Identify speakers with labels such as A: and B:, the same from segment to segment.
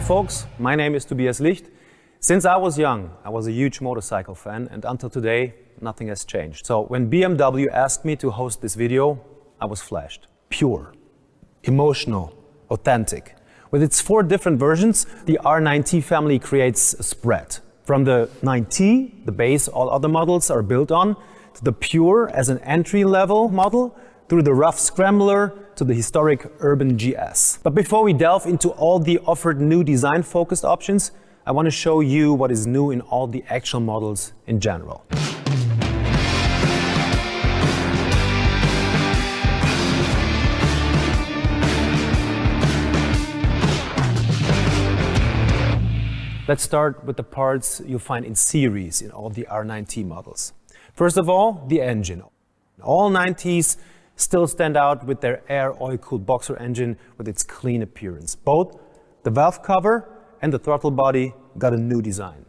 A: folks, my name is Tobias Licht. Since I was young, I was a huge motorcycle fan, and until today, nothing has changed. So when BMW asked me to host this video, I was flashed. Pure, emotional, authentic. With its 4 different versions, the R Nine T family creates a spread. From the nineT, the base all other models are built on, to the Pure as an entry-level model, through the rough Scrambler to the historic Urban GS. But before we delve into all the offered new design-focused options, I want to show you what is new in all the actual models in general. Let's start with the parts you'll find in series in all the R Nine T models. First of all, the engine. All nineTs still stand out with their air oil-cooled boxer engine with its clean appearance. Both the valve cover and the throttle body got a new design.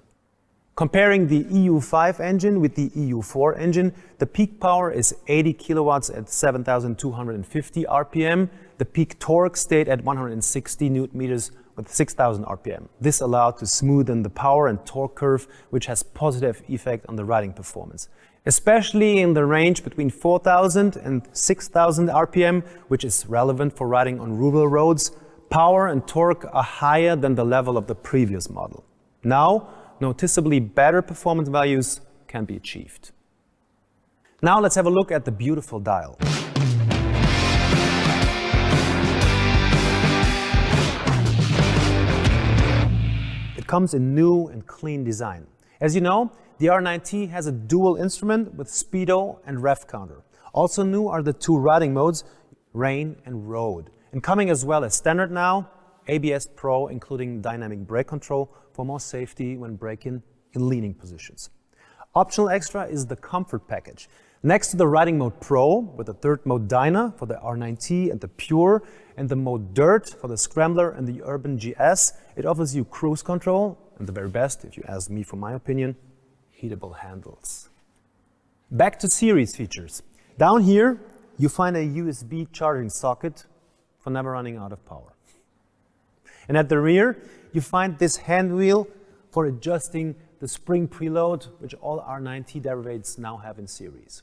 A: Comparing the EU5 engine with the EU4 engine, the peak power is 80 kilowatts at 7,250 RPM. The peak torque stayed at 160 Newton meters with 6,000 RPM. This allowed to smoothen the power and torque curve, which has positive effect on the riding performance. Especially in the range between 4,000 and 6,000 RPM, which is relevant for riding on rural roads, power and torque are higher than the level of the previous model. Now, noticeably better performance values can be achieved. Now let's have a look at the beautiful dial. It comes in new and clean design. As you know, the R Nine T has a dual instrument with speedo and rev counter. Also new are the 2 riding modes, rain and road. And coming as well as standard now, ABS Pro including dynamic brake control for more safety when braking in leaning positions. Optional extra is the comfort package. Next to the riding mode Pro with the 3rd mode Dyna for the R Nine T and the Pure and the mode Dirt for the Scrambler and the Urban GS, it offers you cruise control and the very best, if you ask me for my opinion, heatable handles. Back to series features. Down here, you find a USB charging socket for never running out of power. And at the rear, you find this hand wheel for adjusting the spring preload, which all R Nine T derivatives now have in series.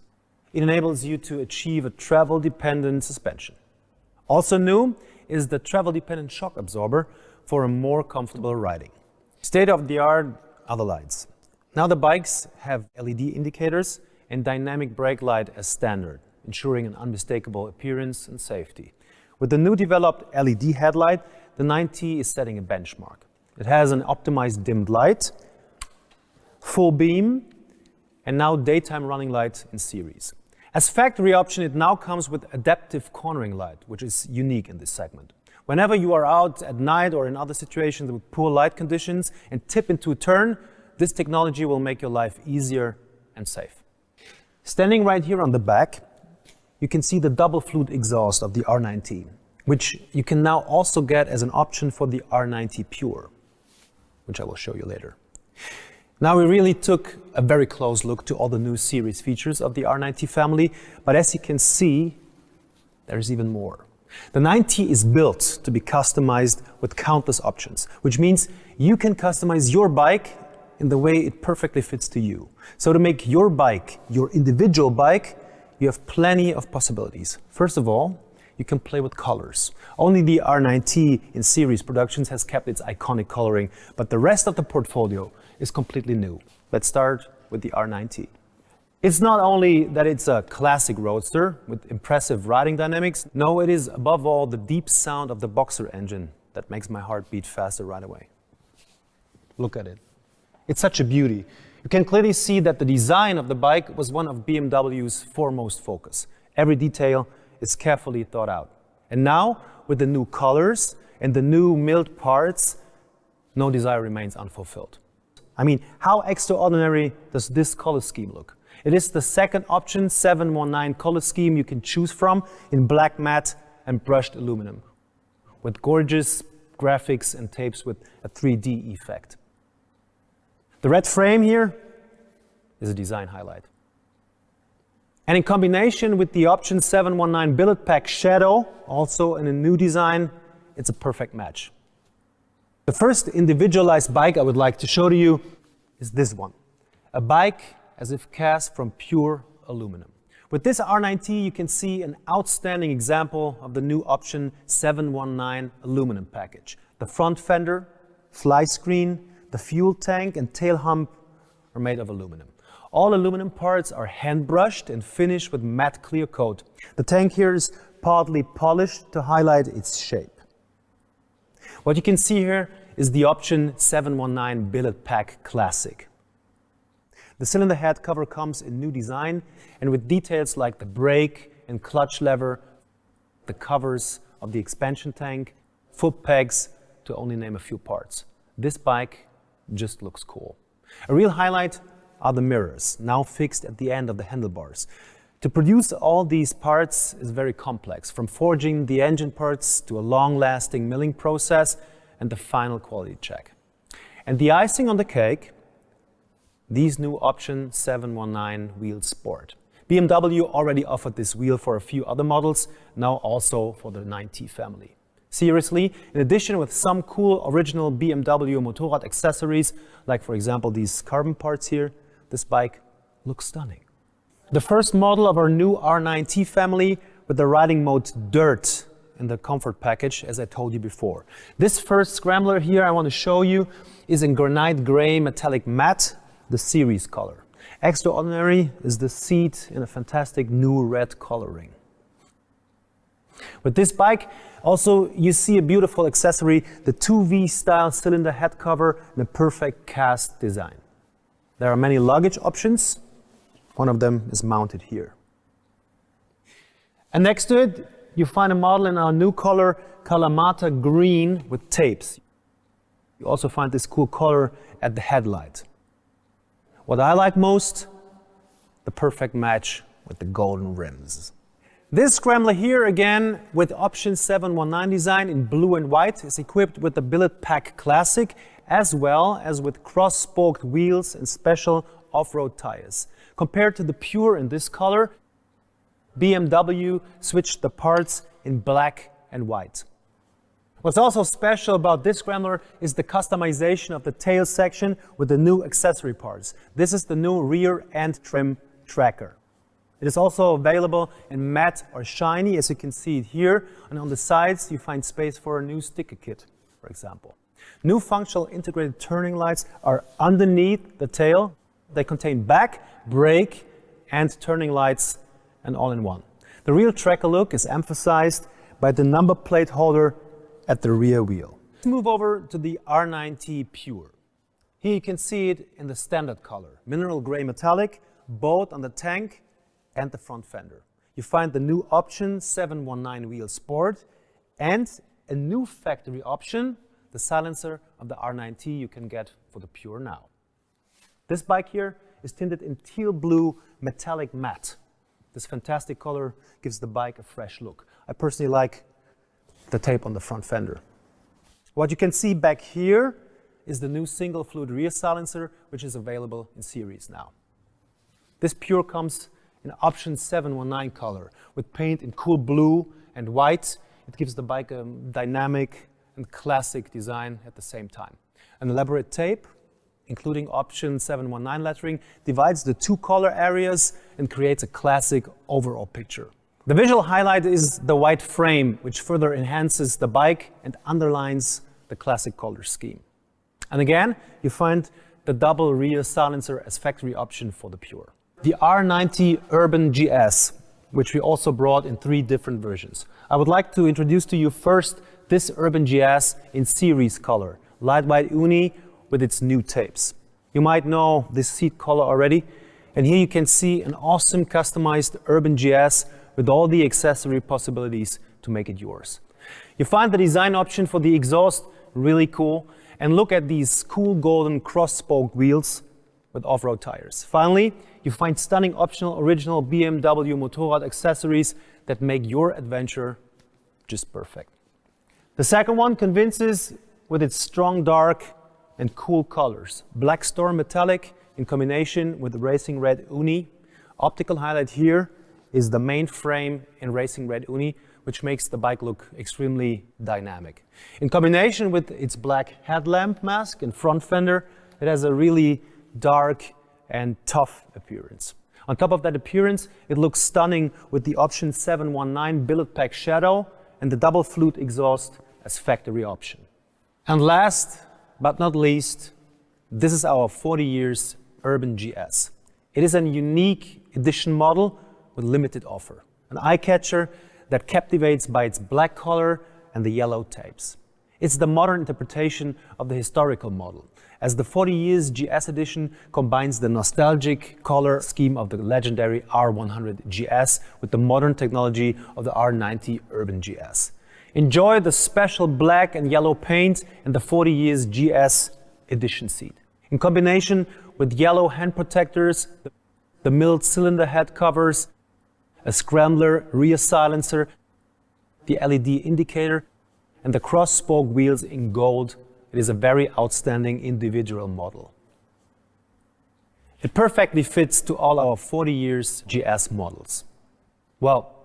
A: It enables you to achieve a travel-dependent suspension. Also new is the travel-dependent shock absorber for a more comfortable riding. State-of-the-art are the lights. Now the bikes have LED indicators and dynamic brake light as standard, ensuring an unmistakable appearance and safety. With the new developed LED headlight, the nineT is setting a benchmark. It has an optimized dimmed light, full beam, and now daytime running light in series. As factory option, it now comes with adaptive cornering light, which is unique in this segment. Whenever you are out at night or in other situations with poor light conditions and tip into a turn, this technology will make your life easier and safe. Standing right here on the back, you can see the double flute exhaust of the R Nine T, which you can now also get as an option for the R Nine T Pure, which I will show you later. Now we really took a very close look to all the new series features of the R Nine T family, but as you can see, there's even more. The nineT is built to be customized with countless options, which means you can customize your bike in the way it perfectly fits to you. So to make your bike your individual bike, you have plenty of possibilities. First of all, you can play with colors. Only the R Nine T in series productions has kept its iconic coloring, but the rest of the portfolio is completely new. Let's start with the R Nine T. It's not only that it's a classic roadster with impressive riding dynamics, no, it is above all the deep sound of the boxer engine that makes my heart beat faster right away. Look at it. It's such a beauty. You can clearly see that the design of the bike was one of BMW's foremost focus. Every detail is carefully thought out. And now, with the new colors and the new milled parts, no desire remains unfulfilled. I mean, how extraordinary does this color scheme look? It is the second option 719 color scheme you can choose from in black matte and brushed aluminum, with gorgeous graphics and tapes with a 3D effect. The red frame here is a design highlight. And in combination with the option 719 billet pack shadow, also in a new design, it's a perfect match. The first individualized bike I would like to show to you is this one. A bike as if cast from pure aluminum. With this R9T, you can see an outstanding example of the new option 719 aluminum package. The front fender, fly screen, the fuel tank and tail hump are made of aluminum. All aluminum parts are hand brushed and finished with matte clear coat. The tank here is partly polished to highlight its shape. What you can see here is the option 719 Billet Pack Classic. The cylinder head cover comes in new design and with details like the brake and clutch lever, the covers of the expansion tank, foot pegs, to only name a few parts. This bike just looks cool. A real highlight are the mirrors, now fixed at the end of the handlebars. To produce all these parts is very complex, from forging the engine parts to a long-lasting milling process and the final quality check. And the icing on the cake, these new option 719 Wheel Sport. BMW already offered this wheel for a few other models, now also for the nineT family. Seriously, in addition with some cool original BMW Motorrad accessories, like for example these carbon parts here, this bike looks stunning. The first model of our new R9T family with the riding mode Dirt in the comfort package, as I told you before. This first scrambler here I want to show you is in granite gray metallic matte, the series color. Extraordinary is the seat in a fantastic new red coloring. With this bike, also you see a beautiful accessory, the 2V style cylinder head cover and a perfect cast design. There are many luggage options. One of them is mounted here. And next to it, you find a model in our new color, Kalamata Green with tapes. You also find this cool color at the headlight. What I like most, the perfect match with the golden rims. This scrambler here, again, with option 719 design in blue and white, is equipped with the Billet Pack Classic, as well as with cross-spoked wheels and special off-road tires. Compared to the pure in this color, BMW switched the parts in black and white. What's also special about this scrambler is the customization of the tail section with the new accessory parts. This is the new rear end trim tracker. It is also available in matte or shiny, as you can see it here, and on the sides you find space for a new sticker kit, for example. New functional integrated turning lights are underneath the tail. They contain back, brake and turning lights, and all in one. The real tracker look is emphasized by the number plate holder at the rear wheel. Let's move over to the R9T Pure. Here you can see it in the standard color, mineral gray metallic, both on the tank and the front fender. You find the new option 719 Wheel Sport and a new factory option, the silencer of the R9T you can get for the Pure now. This bike here is tinted in teal blue metallic matte. This fantastic color gives the bike a fresh look. I personally like the tape on the front fender. What you can see back here is the new single fluid rear silencer, which is available in series now. This Pure comes in option 719 color with paint in cool blue and white. It gives the bike a dynamic and classic design at the same time. An elaborate tape, including option 719 lettering, divides the two color areas and creates a classic overall picture. The visual highlight is the white frame, which further enhances the bike and underlines the classic color scheme. And again, you find the double rear silencer as factory option for the Pure. The R9T Urban GS, which we also brought in 3 different versions. I would like to introduce to you first this Urban GS in series color, light white uni with its new tapes. You might know this seat color already, and here you can see an awesome customized Urban GS with all the accessory possibilities to make it yours. You find the design option for the exhaust really cool, and look at these cool golden cross-spoke wheels with off-road tires. Finally, you find stunning optional original BMW Motorrad accessories that make your adventure just perfect. The second one convinces with its strong dark and cool colors. Black Storm Metallic in combination with Racing Red Uni. Optical highlight here is the main frame in Racing Red Uni which makes the bike look extremely dynamic. In combination with its black headlamp mask and front fender, it has a really dark and tough appearance. On top of that appearance, it looks stunning with the option 719 billet pack shadow and the double flute exhaust as factory option. And last but not least, this is our 40 years Urban GS. It is a unique edition model with limited offer, an eye-catcher that captivates by its black color and the yellow tapes. It's the modern interpretation of the historical model, as the 40 years GS edition combines the nostalgic color scheme of the legendary R100 GS with the modern technology of the R90 Urban GS. Enjoy the special black and yellow paint and the 40 years GS edition seat. In combination with yellow hand protectors, the milled cylinder head covers, a scrambler rear silencer, the LED indicator, and the cross-spoke wheels in gold, it is a very outstanding individual model. It perfectly fits to all our 40 years GS models. Well,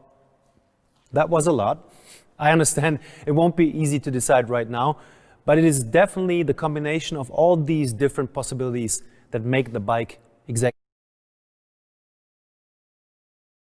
A: that was a lot. I understand it won't be easy to decide right now, but it is definitely the combination of all these different possibilities that make the bike exactly